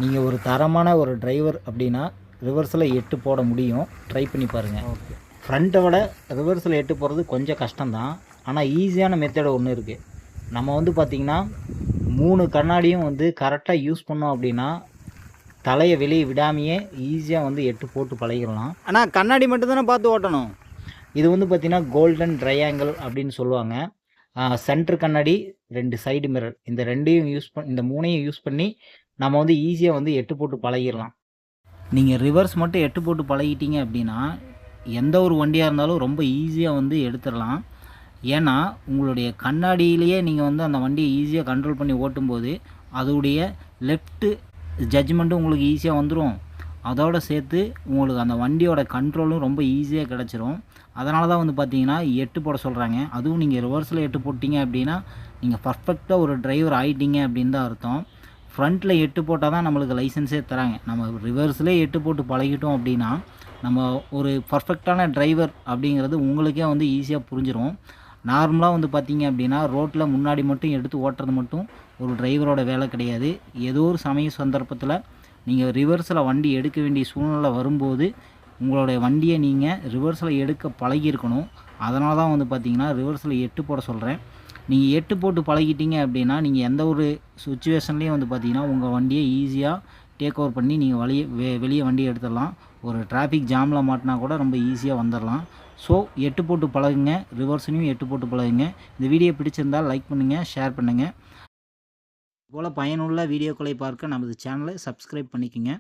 நீங்கள் ஒரு தரமான ஒரு டிரைவர் அப்படின்னா ரிவர்ஸில் 8 போட முடியும். ட்ரை பண்ணி பாருங்கள். ஓகே. ஃப்ரண்ட்டை விட ரிவர்ஸில் 8 போடுறது கொஞ்சம் கஷ்டம்தான். ஆனால் ஈஸியான மெத்தட் ஒன்று இருக்குது. நம்ம வந்து பார்த்திங்கன்னா 3 கண்ணாடியும் வந்து கரெக்டாக யூஸ் பண்ணோம் அப்படின்னா தலையை வெளியே விடாமையே ஈஸியாக வந்து 8 போட்டு பழகிடலாம். ஆனால் கண்ணாடி மட்டும் தானே பார்த்து ஓட்டணும். இது வந்து பார்த்திங்கன்னா கோல்டன் ட்ரையாங்கிள் அப்படின்னு சொல்லுவாங்க. சென்டர் கண்ணாடி, 2 சைடு மிரர், இந்த 2யும் இந்த 3யும் யூஸ் பண்ணி நம்ம வந்து ஈஸியாக வந்து 8 போட்டு பழகிடலாம். நீங்கள் ரிவர்ஸ் மட்டும் 8 போட்டு பழகிட்டீங்க அப்படின்னா எந்த ஒரு வண்டியாக இருந்தாலும் ரொம்ப ஈஸியாக வந்து எடுத்துடலாம். ஏன்னா உங்களுடைய கண்ணாடியிலேயே நீங்கள் வந்து அந்த வண்டியை ஈஸியாக கண்ட்ரோல் பண்ணி ஓட்டும்போது அதோடைய லெஃப்ட்டு ஜட்ஜ்மெண்ட்டும் உங்களுக்கு ஈஸியாக வந்துடும். அதோடு சேர்த்து உங்களுக்கு அந்த வண்டியோட கண்ட்ரோலும் ரொம்ப ஈஸியாக கிடச்சிரும். அதனால தான் வந்து பார்த்தீங்கன்னா 8 போட சொல்கிறாங்க. அதுவும் நீங்கள் ரிவர்ஸில் 8 போட்டிங்க அப்படின்னா நீங்கள் பர்ஃபெக்டாக ஒரு டிரைவர் ஆகிட்டீங்க அப்படின்னு தான் அர்த்தம். ஃப்ரண்ட்டில் 8 போட்டால் தான் நம்மளுக்கு லைசன்ஸே தராங்க. நம்ம ரிவர்ஸ்லேயே 8 போட்டு பழகிட்டோம் அப்படின்னா நம்ம ஒரு பர்ஃபெக்டான டிரைவர் அப்படிங்கிறது உங்களுக்கே வந்து ஈஸியாக புரிஞ்சிடும். நார்மலாக வந்து பார்த்திங்க அப்படின்னா ரோட்டில் முன்னாடி மட்டும் எடுத்து ஓட்டுறது மட்டும் ஒரு டிரைவரோட வேலை கிடையாது. ஏதோ ஒரு சமய சந்தர்ப்பத்தில் நீங்கள் ரிவர்ஸில் வண்டி எடுக்க வேண்டிய சூழ்நிலை வரும்போது உங்களுடைய வண்டியை நீங்கள் ரிவர்ஸில் எடுக்க பழகியிருக்கணும். அதனால தான் வந்து பார்த்திங்கன்னா ரிவர்ஸில் 8 போட சொல்கிறேன். நீங்கள் 8 போட்டு பழகிட்டீங்க அப்படின்னா நீங்கள் எந்த ஒரு சுச்சுவேஷன்லேயும் வந்து பார்த்திங்கன்னா உங்கள் வண்டியை ஈஸியாக டேக் ஓவர் பண்ணி நீங்கள் வெளியே வண்டியை எடுத்துடலாம். ஒரு டிராஃபிக் ஜாமில் மாட்டினா கூட ரொம்ப ஈஸியாக வந்துடலாம். ஸோ 8 போட்டு பழகுங்க, ரிவர்ஸ்லையும் 8 போட்டு பழகுங்க. இந்த வீடியோ பிடிச்சிருந்தால் லைக் பண்ணுங்கள், ஷேர் பண்ணுங்கள். இதுபோல் பயனுள்ள வீடியோக்களை பார்க்க நமது சேனலை சப்ஸ்கிரைப் பண்ணிக்கோங்க.